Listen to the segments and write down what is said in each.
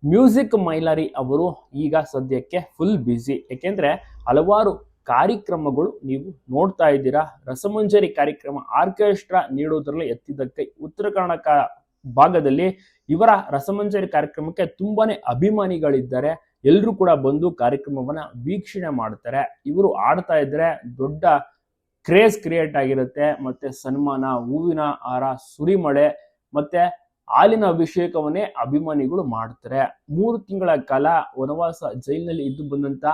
Music Mylari ಅವರು ಈಗ ಸದ್ಯಕ್ಕೆ ಫುಲ್ ಬ್ಯುಸಿ. ಯಾಕೆಂದ್ರೆ ಹಲವಾರು ಕಾರ್ಯಕ್ರಮಗಳು ನೀವು ನೋಡ್ತಾ ಇದ್ದೀರಾ. ರಸಮಂಜರಿ ಕಾರ್ಯಕ್ರಮ ಆರ್ಕೆಸ್ಟ್ರಾ ನೀಡುವುದರಲ್ಲಿ ಎತ್ತಿದ ಕೈ. ಉತ್ತರ ಕರ್ನಾಟಕ ಭಾಗದಲ್ಲಿ ಇವರ ರಸಮಂಜರಿ ಕಾರ್ಯಕ್ರಮಕ್ಕೆ ತುಂಬಾನೇ ಅಭಿಮಾನಿಗಳಿದ್ದಾರೆ. ಎಲ್ಲರೂ ಕೂಡ ಬಂದು ಕಾರ್ಯಕ್ರಮವನ್ನ ವೀಕ್ಷಣೆ ಮಾಡ್ತಾರೆ. ಇವರು ಆಡ್ತಾ ಇದ್ರೆ ದೊಡ್ಡ ಕ್ರೇಜ್ ಕ್ರಿಯೇಟ್ ಆಗಿರುತ್ತೆ. ಮತ್ತೆ ಸನ್ಮಾನ, ಹೂವಿನ ಹಾರ, ಸುರಿಮಳೆ ಮತ್ತೆ ಹಾಲಿನ ಅಭಿಷೇಕವನ್ನೇ ಅಭಿಮಾನಿಗಳು ಮಾಡ್ತಾರೆ. 3 ತಿಂಗಳ ಕಾಲ ವನವಾಸ ಜೈಲಿನಲ್ಲಿ ಇದ್ದು ಬಂದಂತ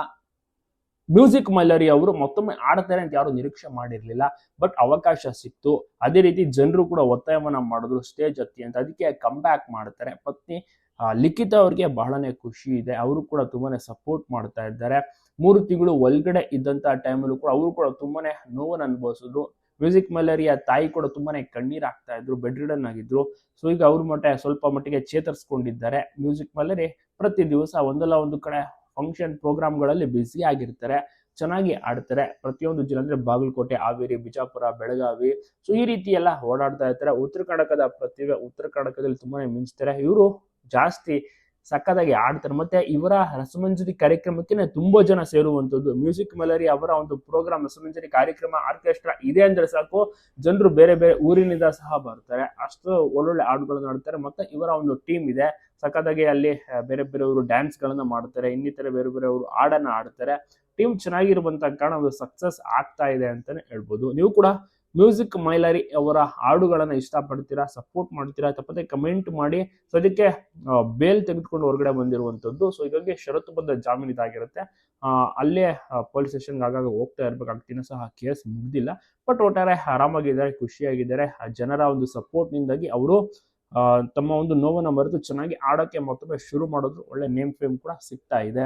ಮ್ಯೂಸಿಕ್ ಮೈಲಾರಿ ಅವರು ಮತ್ತೊಮ್ಮೆ ಆಡ್ತಾರೆ ಅಂತ ಯಾರು ನಿರೀಕ್ಷೆ ಮಾಡಿರ್ಲಿಲ್ಲ. ಬಟ್ ಅವಕಾಶ ಸಿಕ್ತು. ಅದೇ ರೀತಿ ಜನರು ಕೂಡ ಒತ್ತಾಯವನ್ನ ಮಾಡಿದ್ರು ಸ್ಟೇಜ್ ಹತ್ತಿ ಅಂತ. ಅದಕ್ಕೆ ಕಮ್ ಬ್ಯಾಕ್ ಮಾಡ್ತಾರೆ. ಪತ್ನಿ ಲಿಖಿತ ಅವ್ರಿಗೆ ಬಹಳನೇ ಖುಷಿ ಇದೆ. ಅವರು ಕೂಡ ತುಂಬಾನೇ ಸಪೋರ್ಟ್ ಮಾಡ್ತಾ ಇದ್ದಾರೆ. 3 ತಿಂಗಳು ಒಳಗಡೆ ಇದ್ದಂತ ಟೈಮಲ್ಲೂ ಕೂಡ ಅವರು ಕೂಡ ತುಂಬಾನೇ ನೋವನ್ನು ಅನುಭವಿಸಿದ್ರು. ಮ್ಯೂಸಿಕ್ ಮೈಲಾರಿಯ ತಾಯಿ ಕೂಡ ತುಂಬಾನೇ ಕಣ್ಣೀರ್ ಆಗ್ತಾ ಇದ್ರು, ಬೆಡ್ ರಿಡನ್ ಆಗಿದ್ರು. ಸೊ ಈಗ ಅವ್ರ ಸ್ವಲ್ಪ ಮಟ್ಟಿಗೆ ಚೇತರಿಸ್ಕೊಂಡಿದ್ದಾರೆ. ಮ್ಯೂಸಿಕ್ ಮೈಲಾರಿ ಪ್ರತಿ ದಿವಸ ಒಂದಲ್ಲ ಒಂದು ಕಡೆ ಫಂಕ್ಷನ್ ಪ್ರೋಗ್ರಾಮ್ಗಳಲ್ಲಿ ಬ್ಯುಸಿ ಆಗಿರ್ತಾರೆ. ಚೆನ್ನಾಗಿ ಆಡ್ತಾರೆ. ಪ್ರತಿಯೊಂದು ಜಿಲ್ಲೆ ಅಂದ್ರೆ ಬಾಗಲಕೋಟೆ, ಹಾವೇರಿ, ಬಿಜಾಪುರ, ಬೆಳಗಾವಿ, ಸೊ ಈ ರೀತಿ ಎಲ್ಲ ಓಡಾಡ್ತಾ ಇರ್ತಾರೆ. ಉತ್ತರ ಕರ್ನಾಟಕದ ಪ್ರತಿಭೆ ಉತ್ತರ ಕರ್ನಾಟಕದಲ್ಲಿ ತುಂಬಾನೇ ಮಿಂಚ್ತಾರೆ. ಇವರು ಜಾಸ್ತಿ ಸಕ್ಕತ್ತಾಗಿ ಆಡ್ತಾರೆ. ಮತ್ತೆ ಇವರ ರಸಮಂಜರಿ ಕಾರ್ಯಕ್ರಮಕ್ಕೆ ತುಂಬಾ ಜನ ಸೇರುವಂತದ್ದು. ಮ್ಯೂಸಿಕ್ ಮೈಲಾರಿ ಅವರ ಒಂದು ಪ್ರೋಗ್ರಾಮ್ ರಸಮಂಜರಿ ಕಾರ್ಯಕ್ರಮ ಆರ್ಕೆಸ್ಟ್ರಾ ಇದೆ ಅಂದ್ರೆ ಸಾಕು, ಜನರು ಬೇರೆ ಬೇರೆ ಊರಿನಿಂದ ಸಹ ಬರ್ತಾರೆ. ಅಷ್ಟು ಒಳ್ಳೊಳ್ಳೆ ಹಾಡುಗಳನ್ನು ಆಡ್ತಾರೆ. ಮತ್ತೆ ಇವರ ಒಂದು ಟೀಮ್ ಇದೆ. ಸಕ್ಕತ್ತಾಗಿ ಅಲ್ಲಿ ಬೇರೆ ಬೇರೆಯವರು ಡ್ಯಾನ್ಸ್ ಗಳನ್ನ ಮಾಡ್ತಾರೆ. ಇನ್ನಿತರ ಬೇರೆ ಬೇರೆಯವರು ಹಾಡನ್ನ ಆಡ್ತಾರೆ. ಟೀಮ್ ಚೆನ್ನಾಗಿರುವಂತ ಕಾರಣ ಒಂದು ಸಕ್ಸಸ್ ಆಗ್ತಾ ಇದೆ ಅಂತಾನೆ ಹೇಳ್ಬೋದು. ನೀವು ಕೂಡ ಮ್ಯೂಸಿಕ್ ಮೈಲಾರಿ ಅವರ ಹಾಡುಗಳನ್ನ ಇಷ್ಟಪಡ್ತೀರಾ, ಸಪೋರ್ಟ್ ಮಾಡ್ತೀರಾ? ತಪ್ಪದೆ ಕಮೆಂಟ್ ಮಾಡಿ. ಸೊ ಅದಕ್ಕೆ ಬೇಲ್ ತೆಗೆದುಕೊಂಡು ಹೊರಗಡೆ ಬಂದಿರುವಂತದ್ದು. ಸೊ ಹೀಗಾಗಿ ಷರತ್ತುಬದ್ಧ ಜಾಮೀನು ಇದಾಗಿರುತ್ತೆ. ಅಲ್ಲೇ ಪೊಲೀಸ್ ಸ್ಟೇಷನ್ಗೆ ಆಗಾಗ ಹೋಗ್ತಾ ಇರ್ಬೇಕಾಗ್ತೀನಿ ಸಹ ಕೇಸ್ ಮುಗ್ದಿಲ್ಲ. ಬಟ್ ಒಟ್ಟಾರೆ ಆರಾಮಾಗಿದ್ದಾರೆ, ಖುಷಿಯಾಗಿದ್ದಾರೆ. ಜನರ ಒಂದು ಸಪೋರ್ಟ್ ನಿಂದಾಗಿ ಅವರು ತಮ್ಮ ಒಂದು ನೋವನ್ನ ಮರೆತು ಚೆನ್ನಾಗಿ ಆಡೋಕೆ ಮತ್ತೊಮ್ಮೆ ಶುರು ಮಾಡಿದ್ರು. ಒಳ್ಳೆ ನೇಮ್ ಫೇಮ್ ಕೂಡ ಸಿಗ್ತಾ ಇದೆ.